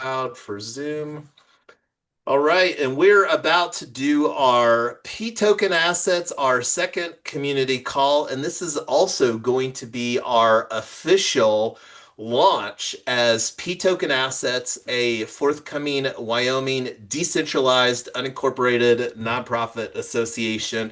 out for Zoom. All right, and we're about to do our pToken assets, our second community call, and this is also going to be our official launch as pToken Assets, a forthcoming Wyoming decentralized, unincorporated nonprofit association.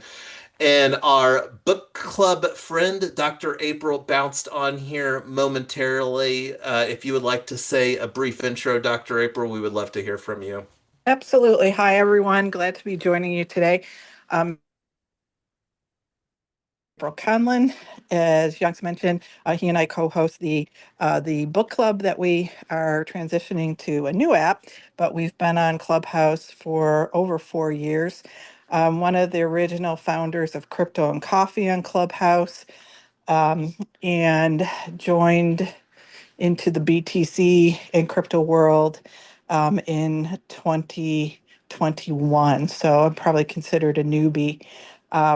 And our book club friend, Dr. April, bounced on here momentarily. If you would like to say a brief intro, Dr. April, we would love to hear from you. Absolutely. Hi, everyone. Glad to be joining you today. April Conlon, as Young's mentioned, he and I co-host the book club that we are transitioning to a new app, but we've been on Clubhouse for over 4 years. One of the original founders of Crypto and Coffee on Clubhouse, and joined into the BTC and crypto world in 2021. So I'm probably considered a newbie.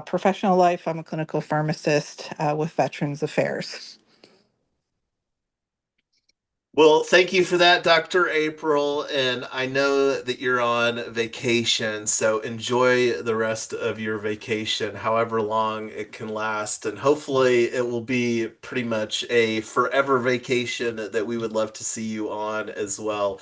Professional life, I'm a clinical pharmacist with Veterans Affairs. Well, thank you for that, Dr. April. And I know that you're on vacation, so enjoy the rest of your vacation, however long it can last. And hopefully, it will be pretty much a forever vacation that we would love to see you on as well.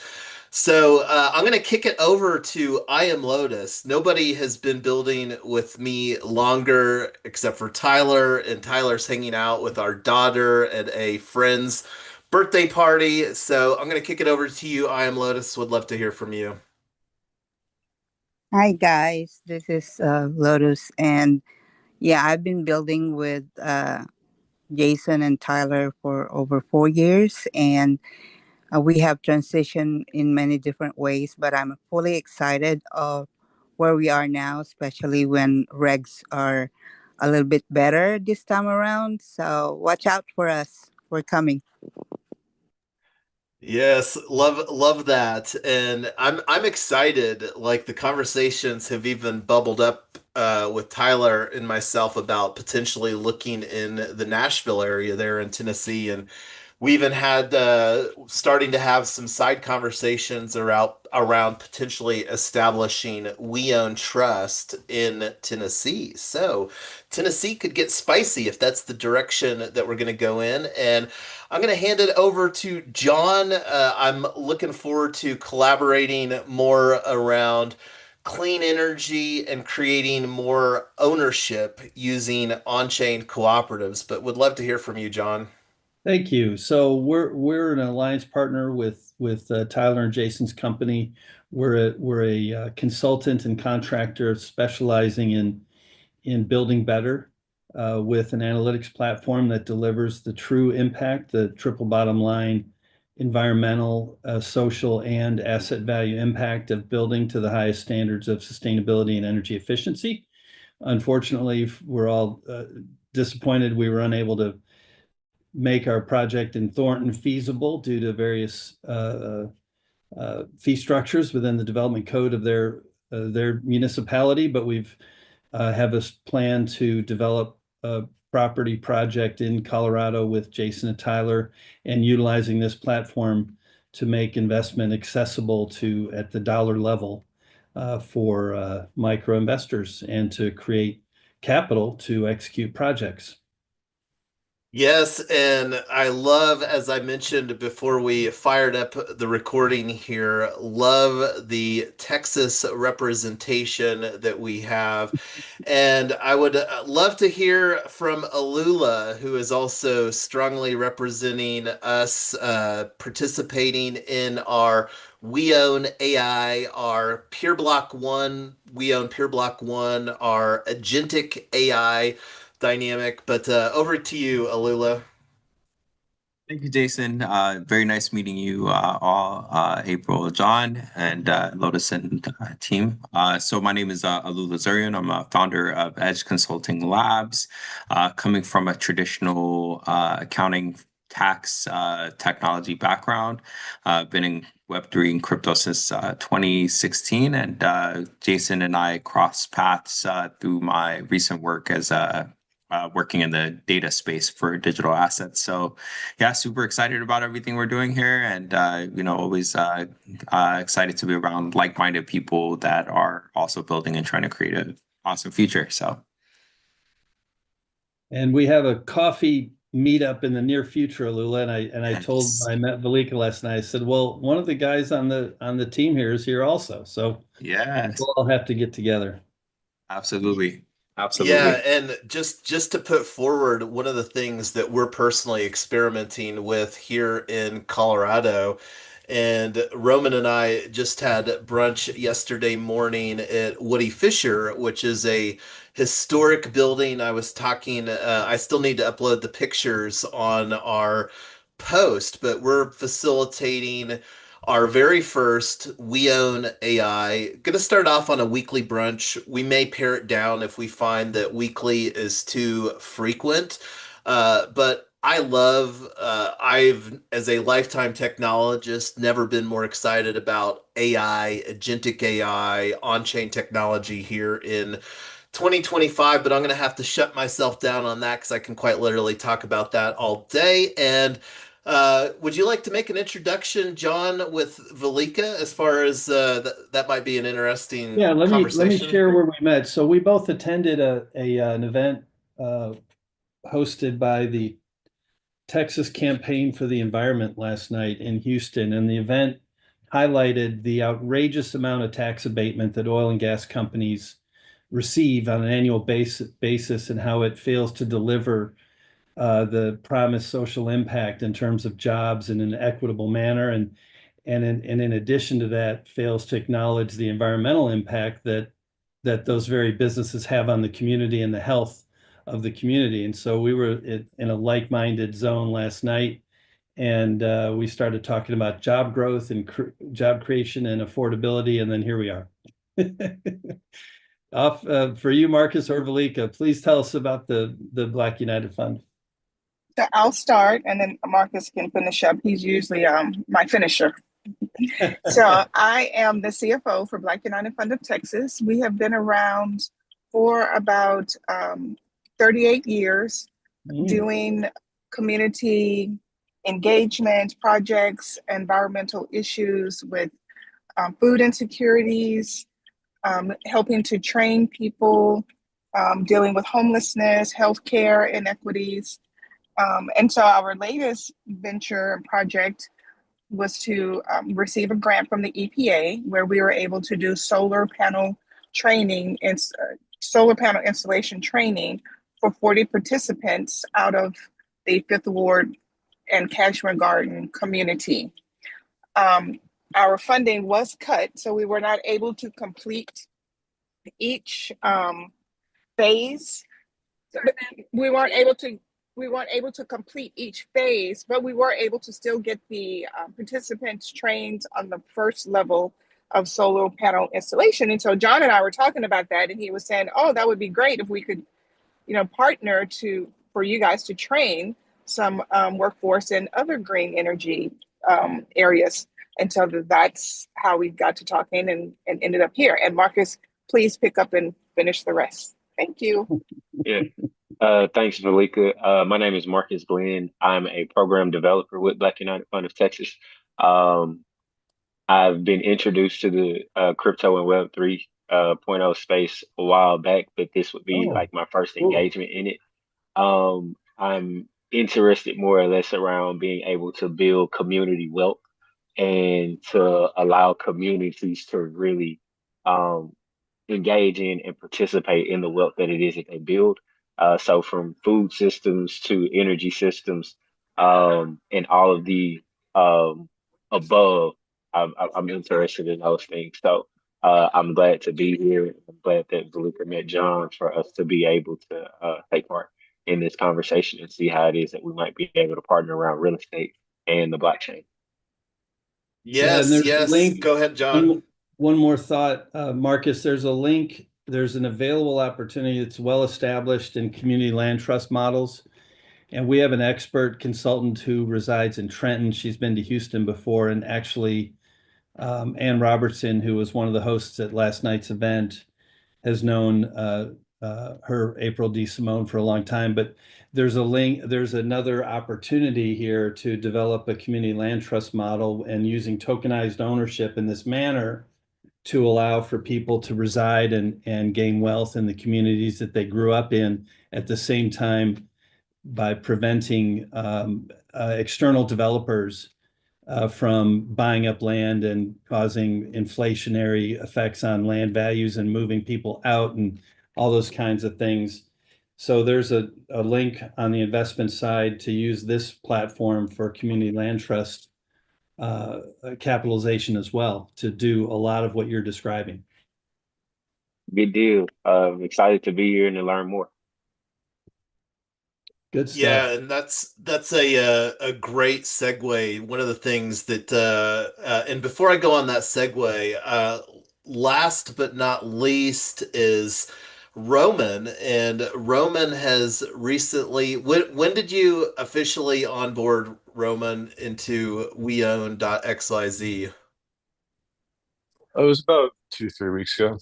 So I'm going to kick it over to I Am Lotus. Nobody has been building with me longer except for Tyler, and Tyler's hanging out with our daughter at a friend's birthday party. So I'm going to kick it over to you. I Am Lotus. Would love to hear from you. Hi guys, this is Lotus, and yeah, I've been building with Jason and Tyler for over 4 years, and we have transitioned in many different ways. But I'm fully excited of where we are now, especially when regs are a little bit better this time around. So watch out for us. We're coming. Yes, love that. And I'm excited. Like the conversations have even bubbled up with Tyler and myself about potentially looking in the Nashville area there in Tennessee. And we even had starting to have some side conversations around potentially establishing We Own Trust in Tennessee. So Tennessee could get spicy if that's the direction that we're going to go in. And I'm going to hand it over to John. I'm looking forward to collaborating more around clean energy and creating more ownership using on-chain cooperatives, but would love to hear from you, John. Thank you. So we're an alliance partner with Tyler and Jason's company. We're a consultant and contractor specializing in building better with an analytics platform that delivers the true impact, the triple bottom line, environmental, social, and asset value impact of building to the highest standards of sustainability and energy efficiency. Unfortunately, we're all disappointed we were unable to make our project in Thornton feasible due to various fee structures within the development code of their municipality. But we've have a plan to develop a property project in Colorado with Jason and Tyler, and utilizing this platform to make investment accessible to at the dollar level for micro investors and to create capital to execute projects. Yes, and I love, as I mentioned before we fired up the recording here, love the Texas representation that we have. And I would love to hear from Alula, who is also strongly representing us, participating in our We Own AI, our Pure Block One, We Own Pure Block One, our Agentic AI dynamic. But over to you, Alula. Thank you, Jason. Very nice meeting you all, April, John, and Lotus and team. So my name is Alula Zarian. I'm a founder of Edge Consulting Labs, coming from a traditional accounting tax technology background. I've been in Web3 and crypto since 2016, and Jason and I crossed paths through my recent work as a working in the data space for digital assets. So yeah, super excited about everything we're doing here, and always excited to be around like-minded people that are also building and trying to create an awesome future. So. And we have a coffee meetup in the near future, Lula. I told Yes. I met Valika last night. I said, well, one of the guys on the team here is here also. So Yes, we'll all have to get together. absolutely. Yeah, Absolutely. and just to put forward one of the things that we're personally experimenting with here in Colorado, and Roman and I just had brunch yesterday morning at Woody Fisher, which is a historic building. I was talking, I still need to upload the pictures on our post, but we're facilitating our very first We Own AI. Going to start off on a weekly brunch. We may pare it down if we find that weekly is too frequent. But I've, as a lifetime technologist, never been more excited about AI, agentic AI, on-chain technology here in 2025, but I'm going to have to shut myself down on that because I can quite literally talk about that all day. And would you like to make an introduction, John, with Valika, as far as that might be an interesting Yeah, let me conversation? share where we met. So we both attended an event uh, hosted by the Texas Campaign for the Environment last night in Houston, and the event highlighted the outrageous amount of tax abatement that oil and gas companies receive on an annual basis and how it fails to deliver the promised social impact in terms of jobs in an equitable manner, and in addition to that, fails to acknowledge the environmental impact that those very businesses have on the community and the health of the community. And so we were in a like-minded zone last night, and we started talking about job growth and job creation and affordability, and then here we are. Off for you, Marcus or Valika, please tell us about the Black United Fund. So I'll start, and then Marcus can finish up. He's usually my finisher. So I am the CFO for Black United Fund of Texas. We have been around for about 38 years doing community engagement projects, environmental issues with food insecurities, helping to train people, dealing with homelessness, healthcare inequities. And so our latest venture and project was to receive a grant from the EPA where we were able to do solar panel training and solar panel installation training for 40 participants out of the Fifth Ward and Cashmere Garden community. Our funding was cut, so we were not able to complete each phase. We weren't able to complete each phase, but we were able to still get the participants trained on the first level of solar panel installation. And so John and I were talking about that, and he was saying, "Oh, that would be great if we could, partner for you guys to train some workforce in other green energy areas." And so that's how we got to talking and ended up here. And Marcus, please pick up and finish the rest. Thank you. Yeah. Thanks, Valika. My name is Marcus Glenn. I'm a program developer with Black United Fund of Texas. I've been introduced to the crypto and Web 3.0 space a while back, but this would be like my first engagement in it. I'm interested more or less around being able to build community wealth and to allow communities to really engage in and participate in the wealth that it is that they build. So from food systems to energy systems, and all of the above, I'm interested in those things. So I'm glad to be here. I'm glad that Valika met John for us to be able to take part in this conversation and see how it is that we might be able to partner around real estate and the blockchain. Yeah, and Yes, there's a yes. link. Go ahead, John. One more thought, Marcus. There's a link. There's an available opportunity that's well established in community land trust models. And we have an expert consultant who resides in Trenton. She's been to Houston before. And actually, Ann Robertson, who was one of the hosts at last night's event, has known her April D. Simone for a long time, but there's another opportunity here to develop a community land trust model and using tokenized ownership in this manner to allow for people to reside and gain wealth in the communities that they grew up in at the same time by preventing external developers from buying up land and causing inflationary effects on land values and moving people out and all those kinds of things. So there's a link on the investment side to use this platform for community land trust capitalization as well to do a lot of what you're describing. Good deal. Excited to be here and to learn more. Good stuff. Yeah, and that's a great segue. One of the things that and before I go on that segue, last but not least is Roman, and Roman has recently. When did you officially onboard Roman into weown.xyz? Oh, it was about 2, 3 weeks ago.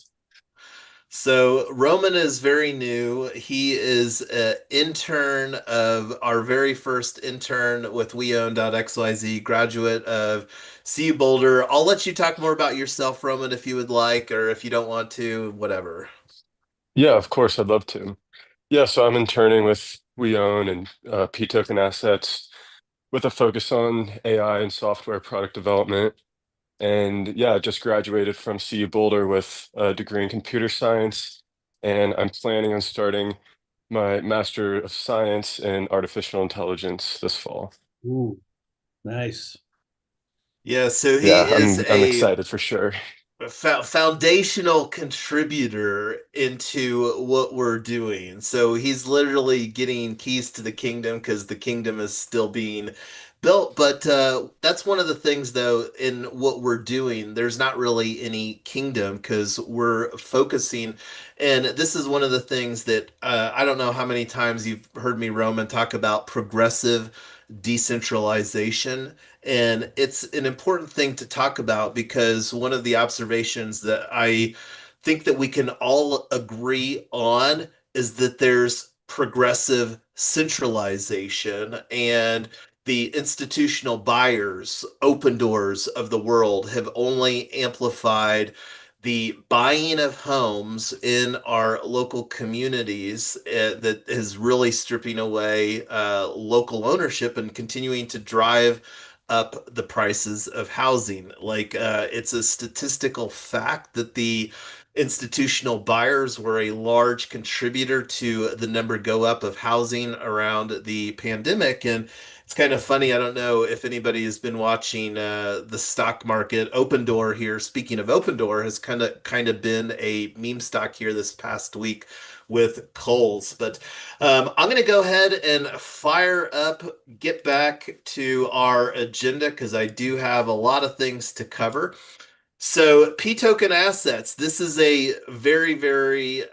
So Roman is very new. He is an intern of our very first intern with WeOwn.xyz, graduate of CU Boulder. I'll let you talk more about yourself, Roman, if you would like, or if you don't want to, whatever. Yeah, of course, I'd love to. Yeah, so I'm interning with We Own and pToken Assets with a focus on AI and software product development. And yeah, I just graduated from CU Boulder with a degree in computer science, and I'm planning on starting my Master of Science in Artificial Intelligence this fall. Ooh, nice. Yeah, so he Yeah, is I'm a excited for sure. foundational contributor into what we're doing. So he's literally getting keys to the kingdom because the kingdom is still being built. But that's one of the things, though, in what we're doing. There's not really any kingdom because we're focusing. And this is one of the things that I don't know how many times you've heard me, Roman, talk about progressive decentralization. And it's an important thing to talk about because one of the observations that I think that we can all agree on is that there's progressive centralization and the institutional buyers, open doors of the world have only amplified the buying of homes in our local communities that is really stripping away local ownership and continuing to drive up the prices of housing. Like it's a statistical fact that the institutional buyers were a large contributor to the number go up of housing around the pandemic. And it's kind of funny. I don't know if anybody has been watching the stock market. Open Door here. Speaking of Open Door, has kind of been a meme stock here this past week with Coles. But I'm going to go ahead and fire up, get back to our agenda because I do have a lot of things to cover. So, pToken Assets, this is a very, very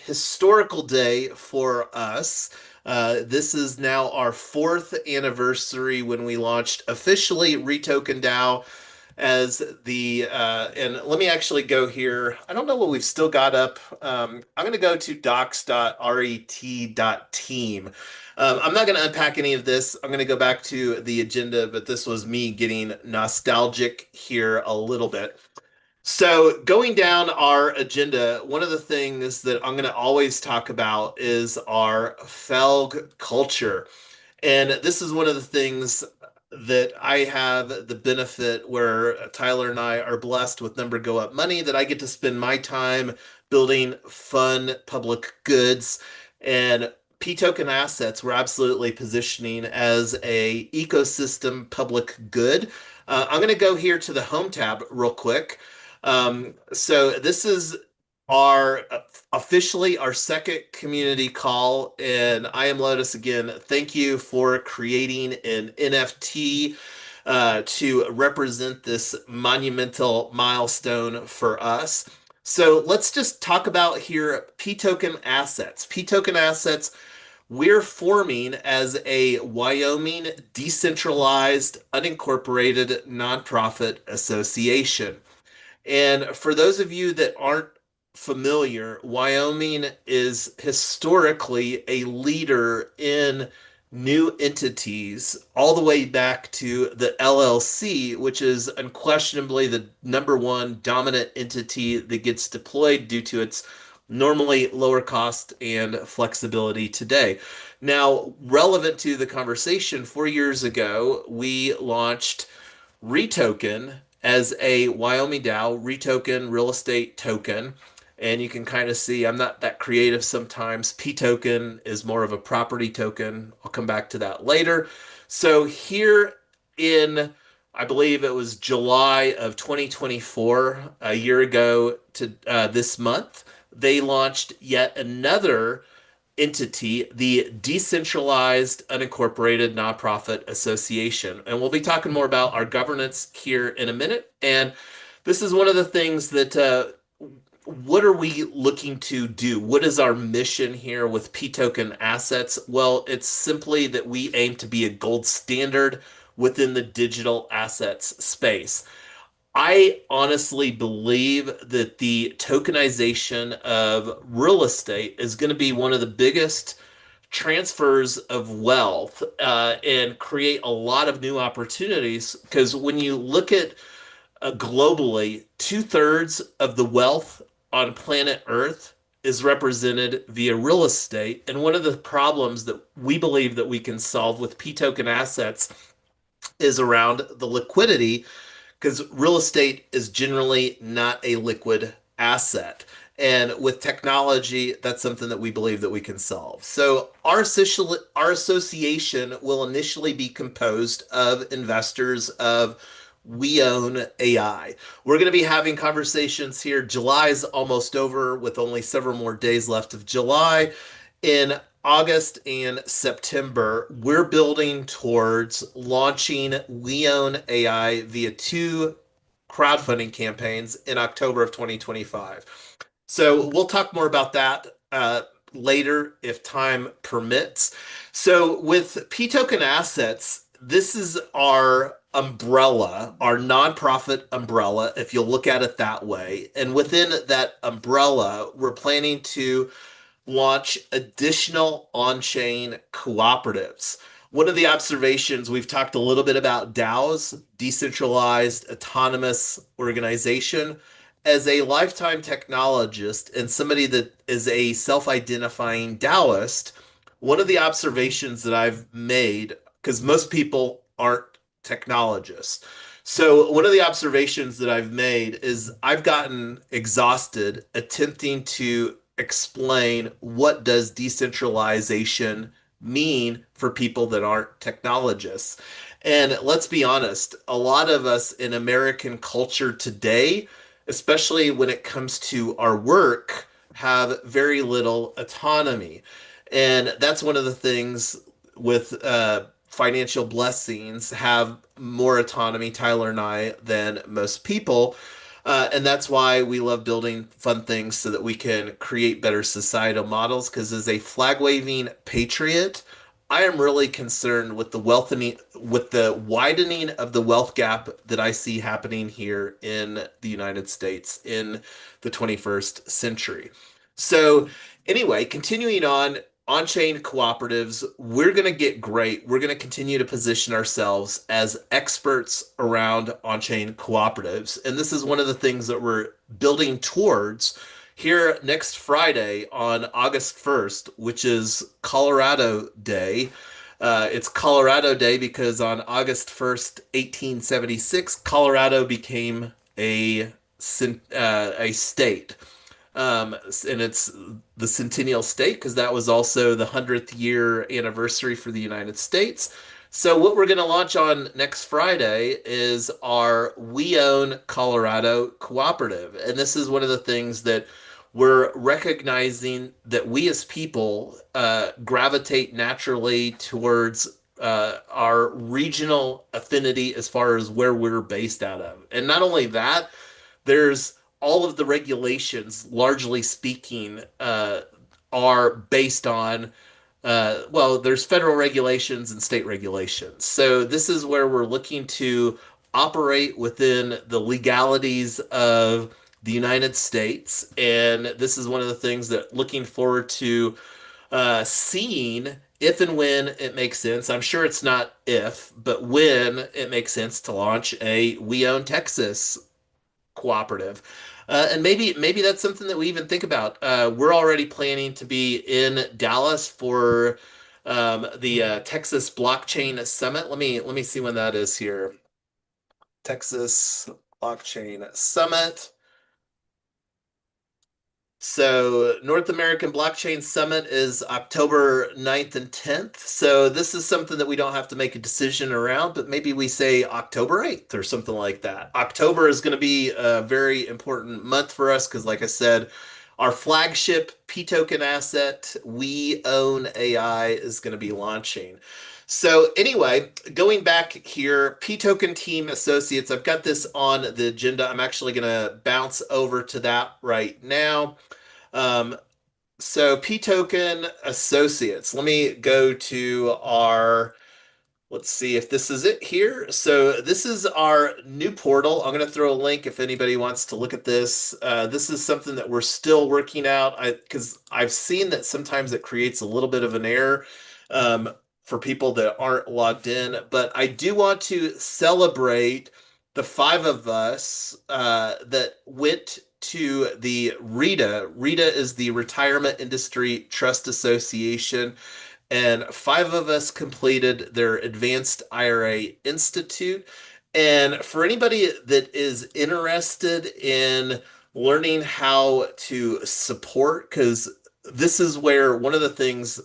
historical day for us. This is now our fourth anniversary when we launched officially Retoken DAO as the and let me actually go here. I don't know what we've still got up. I'm going to go to docs.ret.team. I'm not going to unpack any of this. I'm going to go back to the agenda, but this was me getting nostalgic here a little bit. So, going down our agenda, one of the things that I'm going to always talk about is our FELG culture. And this is one of the things that I have the benefit where Tyler and I are blessed with number go up money that I get to spend my time building fun public goods and pToken assets we're absolutely positioning as a ecosystem public good. I'm going to go here to the home tab real quick. So this is our officially our second community call, and I am Lotus again. Thank you for creating an NFT to represent this monumental milestone for us. So let's just talk about here pToken assets. pToken assets, we're forming as a Wyoming decentralized, unincorporated nonprofit association. And for those of you that aren't familiar, Wyoming is historically a leader in new entities all the way back to the LLC, which is unquestionably the number one dominant entity that gets deployed due to its normally lower cost and flexibility today. Now, relevant to the conversation, 4 years ago, we launched Retoken as a Wyoming DAO, Retoken real estate token. And you can kind of see I'm not that creative sometimes. pToken is more of a property token. I'll come back to that later. So here in, I believe it was July of 2024, a year ago to this month, they launched yet another entity, the Decentralized Unincorporated Nonprofit Association. And we'll be talking more about our governance here in a minute. And this is one of the things that what are we looking to do? What is our mission here with pToken assets? Well, it's simply that we aim to be a gold standard within the digital assets space. I honestly believe that the tokenization of real estate is going to be one of the biggest transfers of wealth and create a lot of new opportunities. Because when you look at globally, two-thirds of the wealth on planet Earth is represented via real estate. And one of the problems that we believe that we can solve with pToken assets is around the liquidity because real estate is generally not a liquid asset. And with technology, that's something that we believe that we can solve. So our association will initially be composed of investors of We Own AI. We're going to be having conversations here. July is almost over with only several more days left of July. In August and September, we're building towards launching We Own AI via two crowdfunding campaigns in October of 2025. So we'll talk more about that later if time permits. So with pToken assets, this is our umbrella, our nonprofit umbrella, if you'll look at it that way. And within that umbrella, we're planning to launch additional on-chain cooperatives. One of the observations, we've talked a little bit about DAOs, decentralized autonomous organization. As a lifetime technologist and somebody that is a self-identifying Taoist, one of the observations that I've made, because most people aren't technologists. So one of the observations that I've made is I've gotten exhausted attempting to explain what does decentralization mean for people that aren't technologists. And let's be honest, a lot of us in American culture today, especially when it comes to our work, have very little autonomy. And that's one of the things with financial blessings, have more autonomy, Tyler and I, than most people. And that's why we love building fun things so that we can create better societal models. Because as a flag waving patriot, I am really concerned with with the widening of the wealth gap that I see happening here in the United States in the 21st century. So, anyway, continuing on-chain cooperatives, we're going to get great. We're going to continue to position ourselves as experts around on-chain cooperatives. And this is one of the things that we're building towards here next Friday on August 1st, which is Colorado Day. It's Colorado Day because on August 1st, 1876, Colorado became a state. And it's the Centennial State because that was also the 100th year anniversary for the United States. So what we're going to launch on next Friday is our We Own Colorado Cooperative. And this is one of the things that we're recognizing that we as people gravitate naturally towards our regional affinity as far as where we're based out of. And not only that, there's all of the regulations, largely speaking, are based on, well, there's federal regulations and state regulations. So this is where we're looking to operate within the legalities of the United States. And this is one of the things that looking forward to seeing if and when it makes sense. I'm sure it's not if, but when it makes sense to launch a We Own Texas cooperative. And maybe that's something that we even think about. We're already planning to be in Dallas for the Texas Blockchain Summit. Let me see when that is here. Texas Blockchain Summit. So, North American Blockchain Summit is October 9th and 10th. So, this is something that we don't have to make a decision around, but maybe we say October 8th or something like that. October is going to be a very important month for us because, like I said, our flagship pToken asset, We Own AI, is going to be launching. So, anyway, going back here, pToken Team Associates, I've got this on the agenda. I'm actually going to bounce over to that right now. Um, so pToken Associates. Let me go to our, let's see if this is it here. So this is our new portal. I'm going to throw a link if anybody wants to look at this. This is something that we're still working out because I've seen that sometimes it creates a little bit of an error for people that aren't logged in. But I do want to celebrate the five of us that went to the RITA. RITA is the Retirement Industry Trust Association, and five of us completed their Advanced IRA Institute. And for anybody that is interested in learning how to support, because this is where one of the things,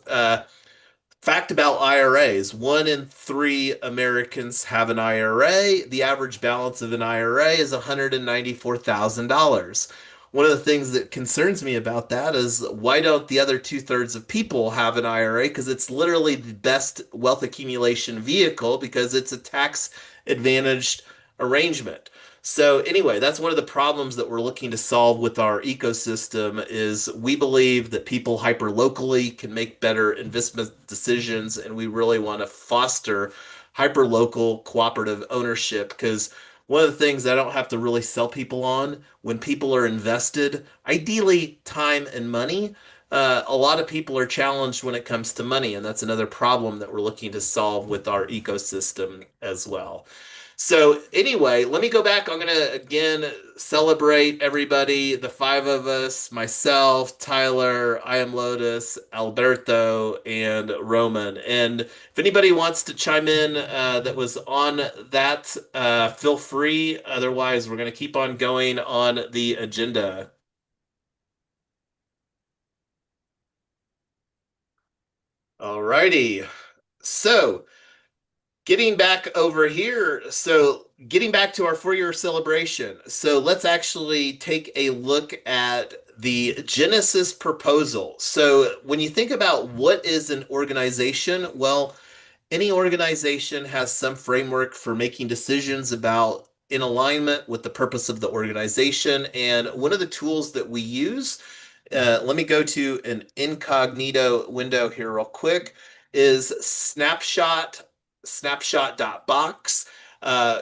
fact about IRAs, 1 in 3 Americans have an IRA. The average balance of an IRA is $194,000. One of the things that concerns me about that is why don't the other 2/3 of people have an IRA? Because it's literally the best wealth accumulation vehicle because it's a tax advantaged arrangement. So anyway, that's one of the problems that we're looking to solve with our ecosystem is we believe that people hyper locally can make better investment decisions, and we really want to foster hyper local cooperative ownership because one of the things I don't have to really sell people on when people are invested, ideally time and money. A lot of people are challenged when it comes to money, and that's another problem that we're looking to solve with our ecosystem as well. So anyway, let me go back. I'm gonna again celebrate everybody, the five of us, myself, Tyler, I am Lotus, Alberto, and Roman. And if anybody wants to chime in that was on that, feel free. Otherwise, we're gonna keep on going on the agenda. Alrighty. So getting back over here, so getting back to our 4-year celebration. So let's actually take a look at the Genesis proposal. So when you think about what is an organization, well, any organization has some framework for making decisions about in alignment with the purpose of the organization. And one of the tools that we use, let me go to an incognito window here real quick, is snapshot.box.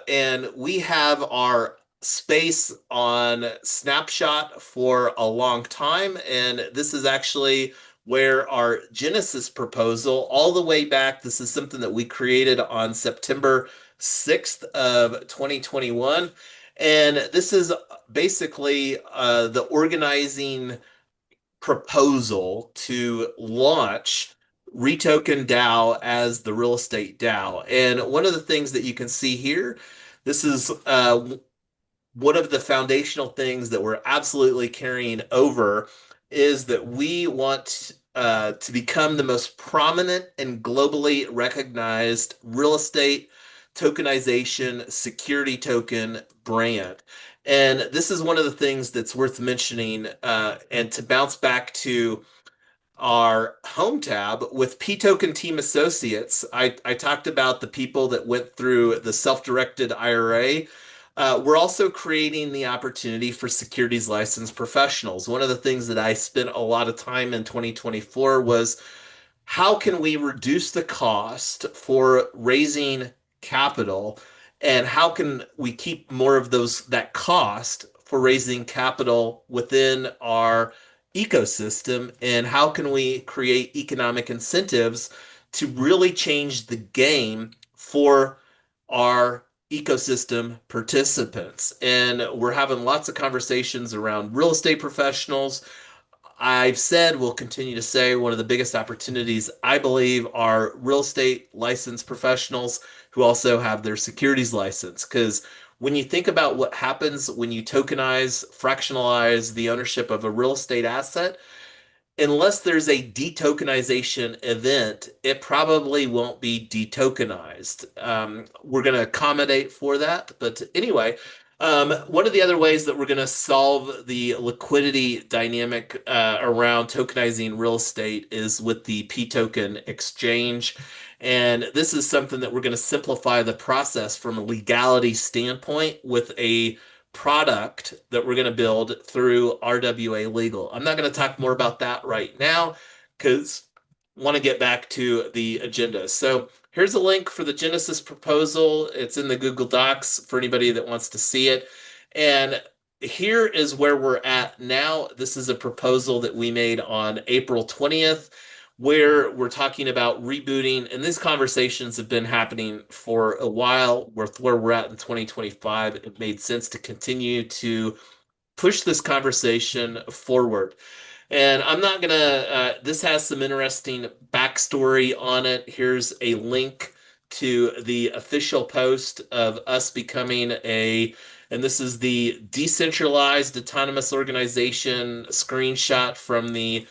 And we have our space on Snapshot for a long time. And this is actually where our Genesis proposal, all the way back, this is something that we created on September 6th of 2021. And this is basically the organizing proposal to launch Retoken DAO as the real estate DAO. And one of the things that you can see here, this is one of the foundational things that we're absolutely carrying over is that we want to become the most prominent and globally recognized real estate tokenization security token brand. And this is one of the things that's worth mentioning. And to bounce back to our home tab with pToken Team Associates, I talked about the people that went through the self-directed IRA. We're also creating the opportunity for securities licensed professionals. One of the things that I spent a lot of time in 2024 was how can we reduce the cost for raising capital, and how can we keep more of that cost for raising capital within our ecosystem, and how can we create economic incentives to really change the game for our ecosystem participants. And we're having lots of conversations around real estate professionals. I've said, will continue to say, one of the biggest opportunities I believe are real estate licensed professionals who also have their securities license. Because when you think about what happens when you tokenize, fractionalize the ownership of a real estate asset, unless there's a detokenization event, it probably won't be detokenized. We're going to accommodate for that. But anyway, one of the other ways that we're going to solve the liquidity dynamic around tokenizing real estate is with the pToken exchange. And this is something that we're going to simplify the process from a legality standpoint with a product that we're going to build through RWA Legal. I'm not going to talk more about that right now because I want to get back to the agenda. So here's a link for the Genesis proposal. It's in the Google Docs for anybody that wants to see it. And here is where we're at now. This is a proposal that we made on April 20th, where we're talking about rebooting, and these conversations have been happening for a while. With where we're at in 2025, it made sense to continue to push this conversation forward. And I'm not gonna, this has some interesting backstory on it. Here's a link to the official post of us becoming and this is the Decentralized Autonomous Organization screenshot from the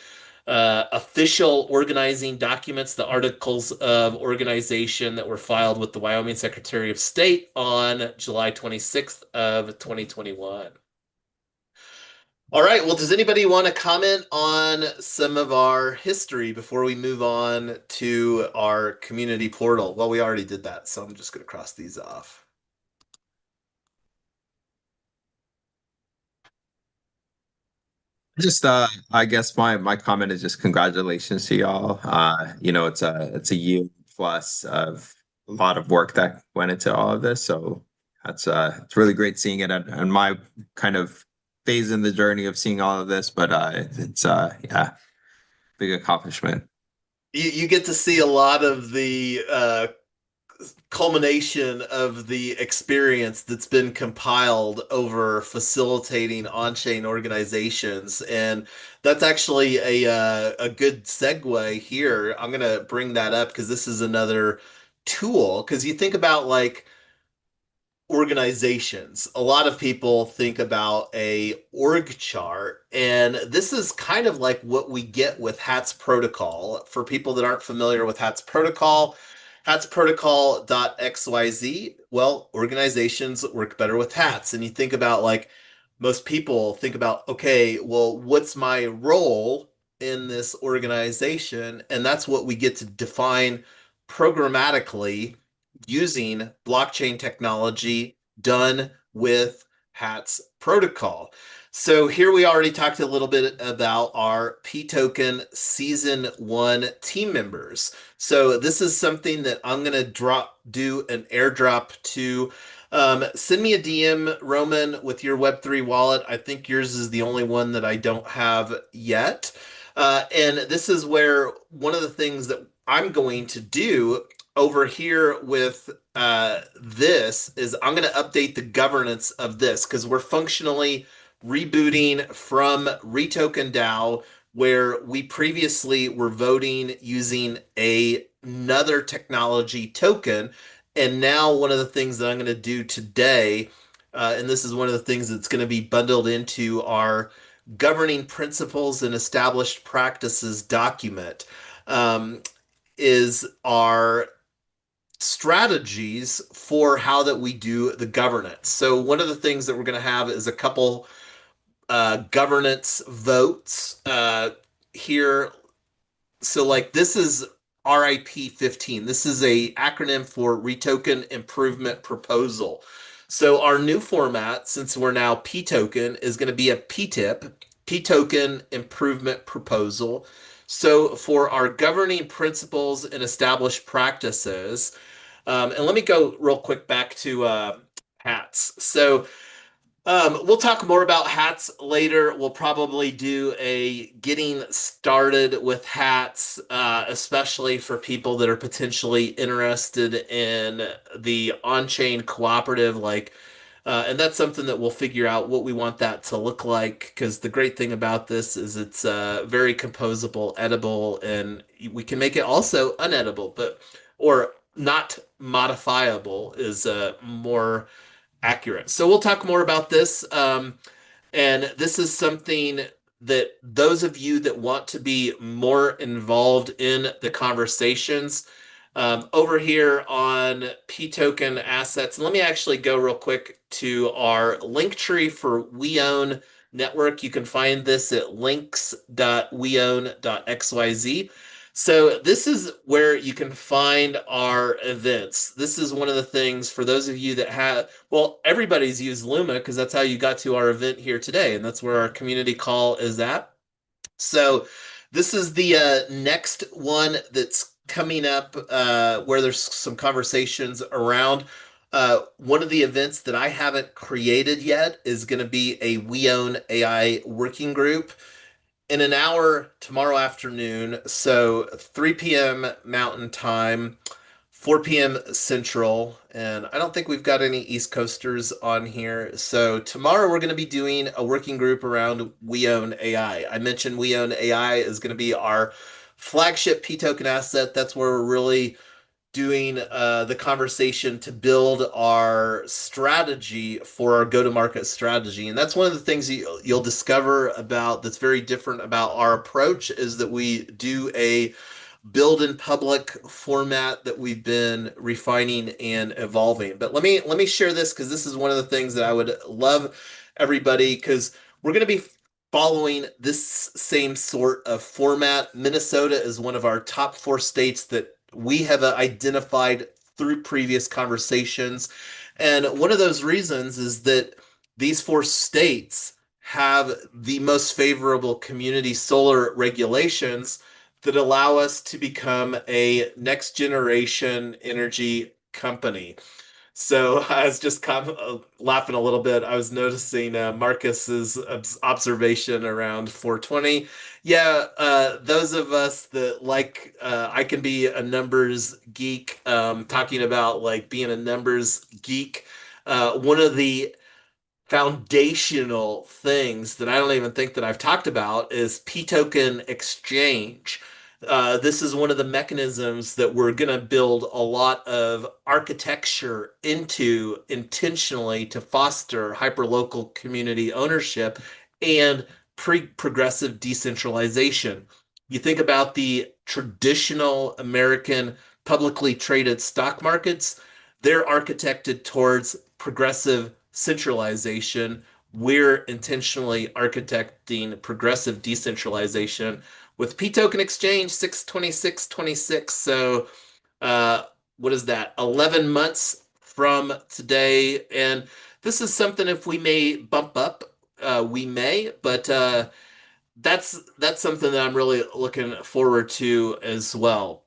official organizing documents, the articles of organization that were filed with the Wyoming Secretary of State on July 26th of 2021. All right, well, does anybody want to comment on some of our history before we move on to our community portal? Well, we already did that, so I'm just going to cross these off. Just I guess my comment is just congratulations to y'all. It's a year plus of a lot of work that went into all of this. So that's it's really great seeing it and my kind of phase in the journey of seeing all of this, but it's yeah, big accomplishment. You get to see a lot of the culmination of the experience that's been compiled over facilitating on-chain organizations, and that's actually a good segue here. I'm gonna bring that up because this is another tool. Because you think about like organizations, a lot of people think about a org chart, and this is kind of like what we get with HATS protocol. For people that aren't familiar with HATS protocol, HATS protocol.xyz, well, organizations work better with hats. And you think about like most people think about, okay, well, what's my role in this organization? And that's what we get to define programmatically using blockchain technology done with HATS protocol. So here we already talked a little bit about our pToken Season 1 team members. So this is something that I'm going to do an airdrop to. Send me a DM, Roman, with your Web3 wallet. I think yours is the only one that I don't have yet. And this is where one of the things that I'm going to do over here with this is I'm going to update the governance of this because we're functionally rebooting from Retoken DAO, where we previously were voting using another technology token. And now one of the things that I'm going to do today, and this is one of the things that's going to be bundled into our governing principles and established practices document, is our strategies for how that we do the governance. So one of the things that we're going to have is a couple governance votes here. So like this is RIP 15. This is a acronym for Retoken Improvement Proposal. So our new format, since we're now pToken, is going to be a pTIP, pToken Improvement Proposal. So for our governing principles and established practices, and let me go real quick back to HATS. So We'll talk more about hats later. We'll probably do a getting started with hats, especially for people that are potentially interested in the on-chain cooperative, and that's something that we'll figure out what we want that to look like. Because the great thing about this is it's very composable, edible, and we can make it also unedible, but or not modifiable is more accurate. So we'll talk more about this. And this is something that those of you that want to be more involved in the conversations over here on pToken assets. And let me actually go real quick to our link tree for We Own Network. You can find this at links.weown.xyz. So this is where you can find our events. This is one of the things for those of you that have, well, everybody's used Luma because that's how you got to our event here today, and that's where our community call is at. So this is the next one that's coming up where there's some conversations around. One of the events that I haven't created yet is going to be a We Own AI working group in an hour tomorrow afternoon. So 3 p.m. Mountain Time, 4 p.m. Central, and I don't think we've got any East Coasters on here. So tomorrow we're going to be doing a working group around We Own AI. I mentioned We Own AI is going to be our flagship pToken asset. That's where we're really doing the conversation to build our strategy for our go-to-market strategy. And that's one of the things you'll discover about that's very different about our approach is that we do a build in public format that we've been refining and evolving. But let me share this because this is one of the things that I would love everybody because we're going to be following this same sort of format. Minnesota is one of our top 4 states that we have identified through previous conversations. And one of those reasons is that these 4 states have the most favorable community solar regulations that allow us to become a next generation energy company. So I was just kind of laughing a little bit. I was noticing Marcus's observation around 420. Yeah, those of us that like, I can be a numbers geek, talking about like being a numbers geek. One of the foundational things that I don't even think that I've talked about is pToken exchange. This is one of the mechanisms that we're going to build a lot of architecture into intentionally to foster hyperlocal community ownership and progressive decentralization. You think about the traditional American publicly traded stock markets, they're architected towards progressive centralization. We're intentionally architecting progressive decentralization with pToken Exchange 6/26/26. So, uh, what is that? 11 months from today. And this is something if we may bump up, we may, but that's something that I'm really looking forward to as well.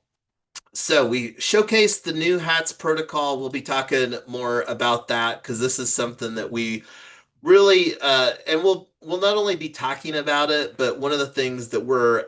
So we showcased the new hats protocol. We'll be talking more about that because this is something that we really and we'll not only be talking about it, but one of the things that we're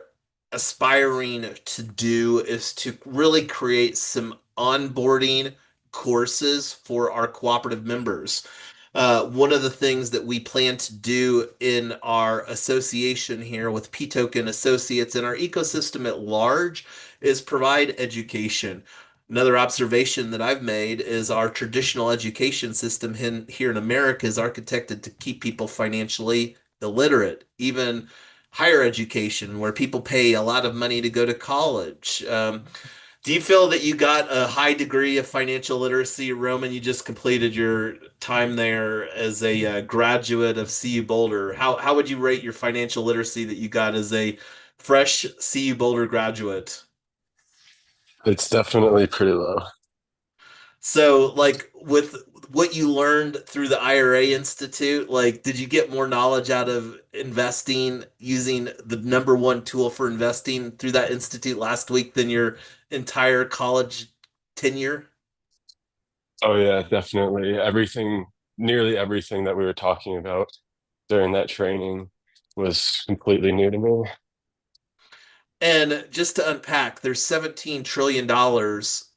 aspiring to do is to really create some onboarding courses for our cooperative members. One of the things that we plan to do in our association here with pToken Associates and our ecosystem at large is provide education. Another observation that I've made is our traditional education system here in America is architected to keep people financially illiterate, even higher education, where people pay a lot of money to go to college. Do you feel that you got a high degree of financial literacy, Roman? You just completed your time there as a graduate of CU Boulder. How would you rate your financial literacy that you got as a fresh CU Boulder graduate? It's definitely pretty low. So, like with what you learned through the IRA Institute, like did you get more knowledge out of investing using the number one tool for investing through that institute last week than your entire college tenure? Oh yeah, definitely. Everything nearly everything that we were talking about during that training was completely new to me. And just to unpack, there's $17 trillion,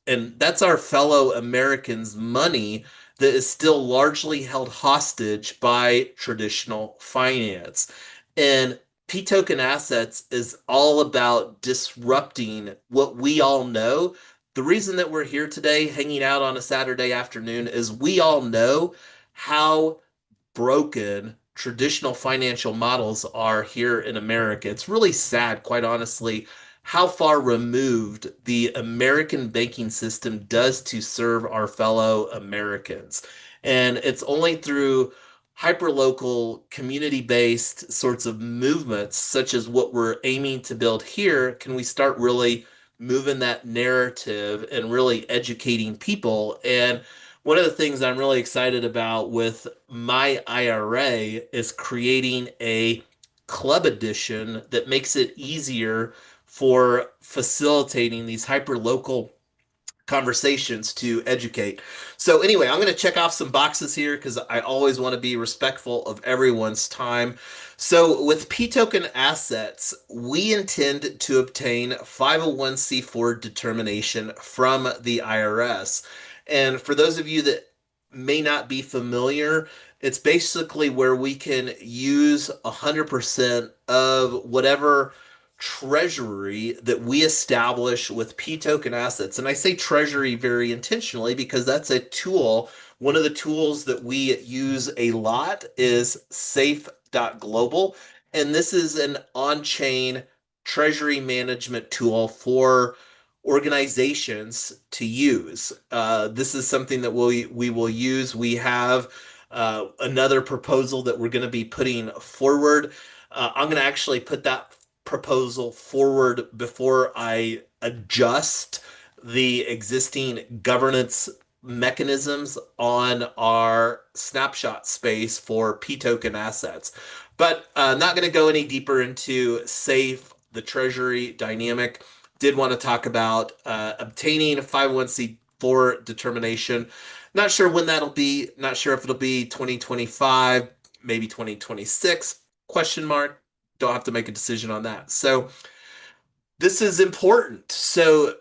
and that's our fellow Americans' money that is still largely held hostage by traditional finance. And pToken assets is all about disrupting what we all know. The reason that we're here today hanging out on a Saturday afternoon is we all know how broken traditional financial models are here in America. It's really sad, quite honestly, how far removed the American banking system does to serve our fellow Americans. And it's only through hyperlocal, community-based sorts of movements, such as what we're aiming to build here, can we start really moving that narrative and really educating people. And one of the things I'm really excited about with my IRA is creating a club edition that makes it easier for facilitating these hyper local conversations to educate. So anyway, I'm going to check off some boxes here because I always want to be respectful of everyone's time. So with pToken assets, we intend to obtain 501c4 determination from the IRS. And for those of you that may not be familiar, it's basically where we can use 100% of whatever treasury that we establish with pToken assets. And I say treasury very intentionally because that's a tool. One of the tools that we use a lot is safe.global. And this is an on-chain treasury management tool for organizations to use. This is something that we will use. We have another proposal that we're going to be putting forward. I'm going to actually put that proposal forward before I adjust the existing governance mechanisms on our snapshot space for pToken assets. But not going to go any deeper into SAFE, the Treasury dynamic. Did want to talk about obtaining a 501c4 determination. Not sure when that'll be. Not sure if it'll be 2025, maybe 2026, question mark. Don't have to make a decision on that. So this is important. So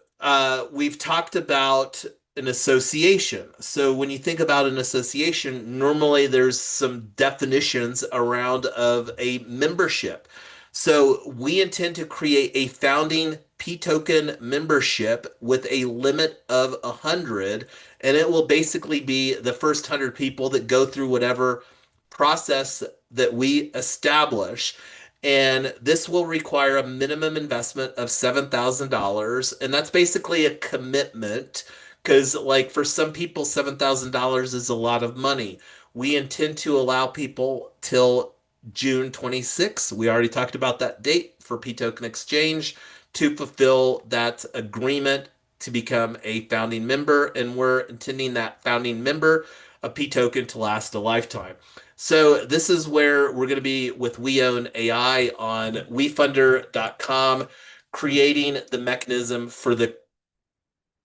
we've talked about an association. So when you think about an association, normally there's some definitions around of a membership. So we intend to create a founding pToken membership with a limit of 100, and it will basically be the first 100 people that go through whatever process that we establish. And this will require a minimum investment of $7,000. And that's basically a commitment because, like, for some people, $7,000 is a lot of money. We intend to allow people till June 26th. We already talked about that date for pToken Exchange to fulfill that agreement to become a founding member. And we're intending that founding member of pToken to last a lifetime. So this is where we're going to be with We Own AI on wefunder.com, creating the mechanism for the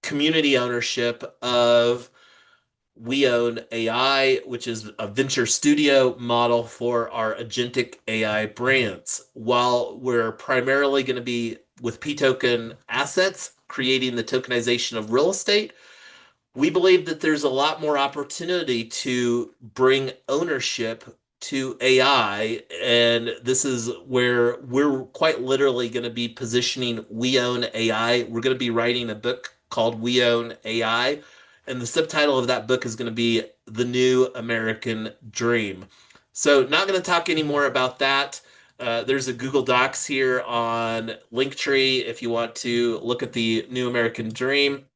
community ownership of We Own AI, which is a venture studio model for our agentic AI brands. While we're primarily going to be with pToken assets, creating the tokenization of real estate, we believe that there's a lot more opportunity to bring ownership to AI. And this is where we're quite literally going to be positioning We Own AI. We're going to be writing a book called We Own AI. And the subtitle of that book is going to be The New American Dream. So, not going to talk any more about that. There's a Google Docs here on Linktree if you want to look at the New American Dream.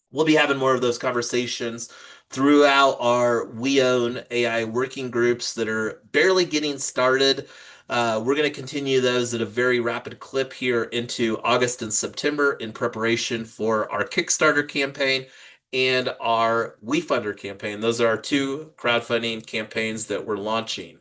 We'll be having more of those conversations throughout our We Own AI working groups that are barely getting started. We're going to continue those at a very rapid clip here into August and September in preparation for our Kickstarter campaign and our WeFunder campaign. Those are our two crowdfunding campaigns that we're launching.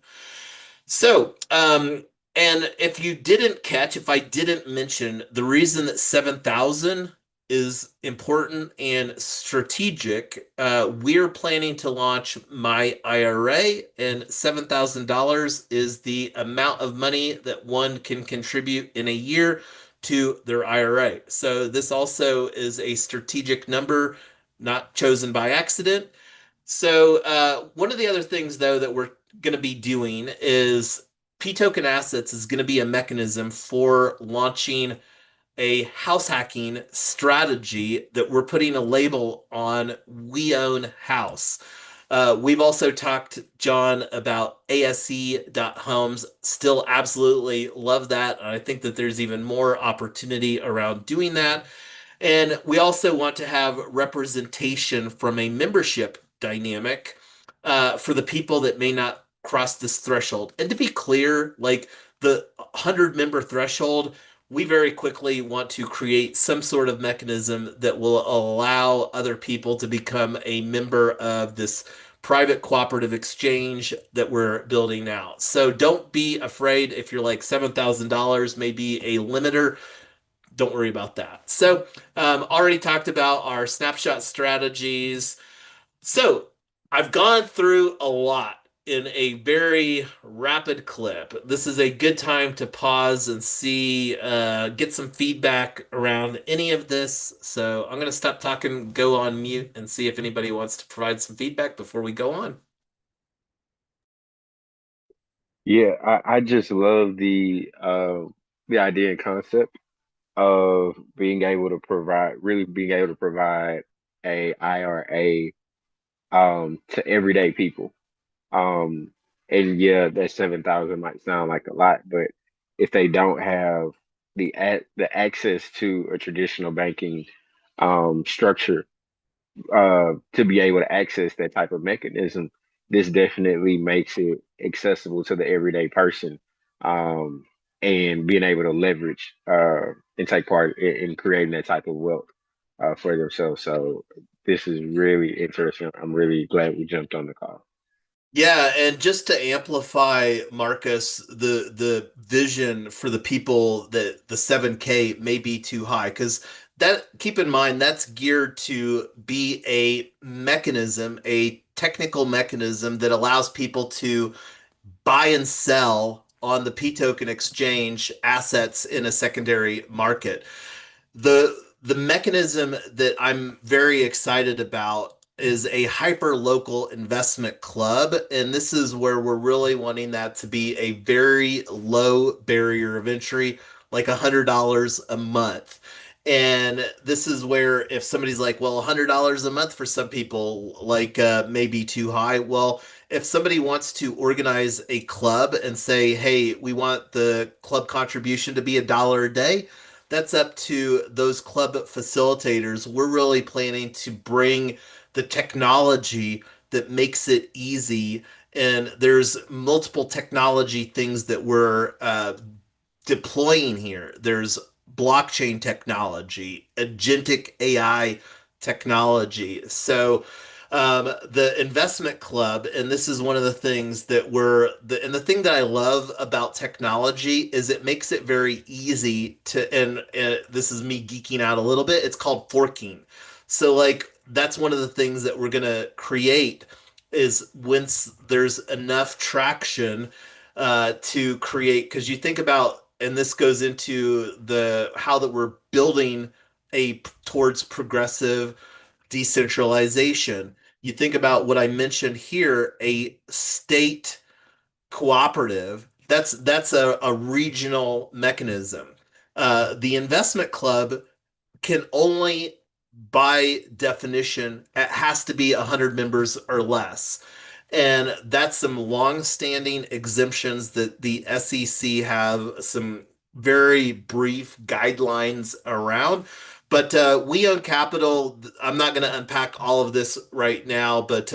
So, and if you didn't catch, if I didn't mention, the reason that 7,000 is important and strategic. We're planning to launch my IRA, and $7,000 is the amount of money that one can contribute in a year to their IRA. So this also is a strategic number, not chosen by accident. So one of the other things, though, that we're going to be doing is pToken Assets is going to be a mechanism for launching a house hacking strategy that we're putting a label on We Own House. We've also talked, John, about ASE.homes. Still absolutely love that. And I think that there's even more opportunity around doing that. And we also want to have representation from a membership dynamic for the people that may not cross this threshold. And to be clear, like the 100 member threshold, we very quickly want to create some sort of mechanism that will allow other people to become a member of this private cooperative exchange that we're building out. So don't be afraid if you're like $7,000 may be a limiter. Don't worry about that. So, already talked about our snapshot strategies. So, I've gone through a lot in a very rapid clip. This is a good time to pause and see, get some feedback around any of this. So, I'm going to stop talking, go on mute, and see if anybody wants to provide some feedback before we go on. Yeah, I just love the idea and concept of being able to provide, really being able to provide a IRA to everyday people. Um, and yeah, that 7,000 might sound like a lot, but if they don't have the access to a traditional banking structure to be able to access that type of mechanism, this definitely makes it accessible to the everyday person, um, and being able to leverage and take part in creating that type of wealth for themselves. So this is really interesting. I'm really glad we jumped on the call. Yeah, and just to amplify, Marcus, the vision for the people that the 7K may be too high, because that, keep in mind, that's geared to be a mechanism, a technical mechanism that allows people to buy and sell on the pToken exchange assets in a secondary market. The mechanism that I'm very excited about is a hyper local investment club, and this is where we're really wanting that to be a very low barrier of entry, like $100 a month. And this is where if somebody's like, well, $100 a month for some people like may be too high. Well, if somebody wants to organize a club and say, hey, we want the club contribution to be $1 a day, that's up to those club facilitators. We're really planning to bring the technology that makes it easy. And there's multiple technology things that we're deploying here. There's blockchain technology, agentic AI technology. So the investment club, and this is one of the things that and the thing that I love about technology is it makes it very easy to, and this is me geeking out a little bit, it's called forking. So like that's one of the things that we're going to create is once there's enough traction to create, because you think about, and this goes into the how that we're building a towards progressive decentralization. You think about what I mentioned here, a state cooperative. That's a regional mechanism. The investment club can only, by definition, it has to be 100 members or less. And that's some long-standing exemptions that the SEC have some very brief guidelines around. But we own capital. I'm not going to unpack all of this right now, but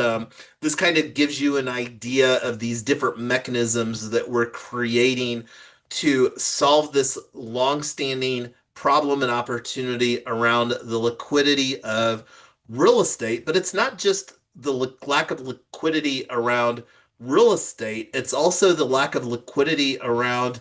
this kind of gives you an idea of these different mechanisms that we're creating to solve this long-standing problem and opportunity around the liquidity of real estate. But it's not just the lack of liquidity around real estate, it's also the lack of liquidity around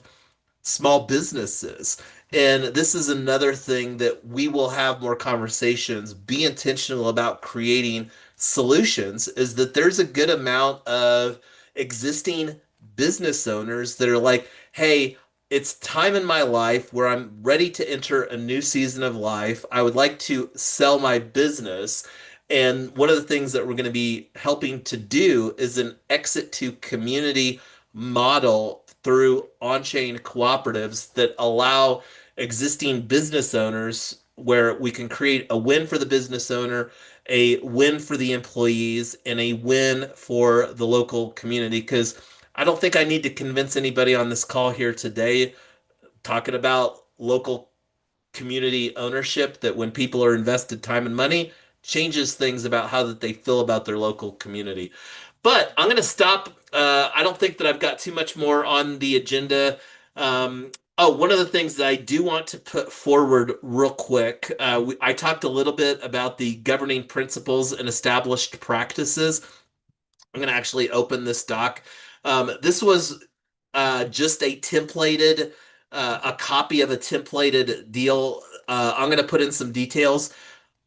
small businesses. And this is another thing that we will have more conversations, be intentional about creating solutions, is that there's a good amount of existing business owners that are like, hey, it's time in my life where I'm ready to enter a new season of life. I would like to sell my business. And one of the things that we're going to be helping to do is an exit to community model through on-chain cooperatives that allow existing business owners where we can create a win for the business owner, a win for the employees, and a win for the local community. Because I don't think I need to convince anybody on this call here today talking about local community ownership that when people are invested time and money changes things about how that they feel about their local community. But I'm going to stop. I don't think that I've got too much more on the agenda. One of the things that I do want to put forward real quick, I talked a little bit about the governing principles and established practices. I'm going to actually open this doc. This was just a copy of a templated deal. I'm going to put in some details.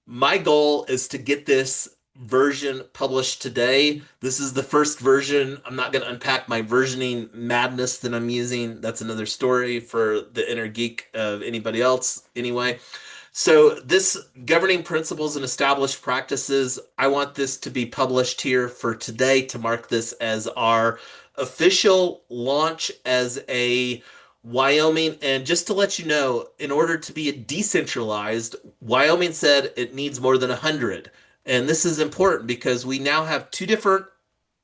My goal is to get this version published today. This is the first version. I'm not going to unpack my versioning madness that I'm using. That's another story for the inner geek of anybody else, anyway. So, this governing principles and established practices, I want this to be published here for today to mark this as our official launch as a Wyoming. And just to let you know, in order to be a decentralized, Wyoming said it needs more than 100. And this is important because we now have two different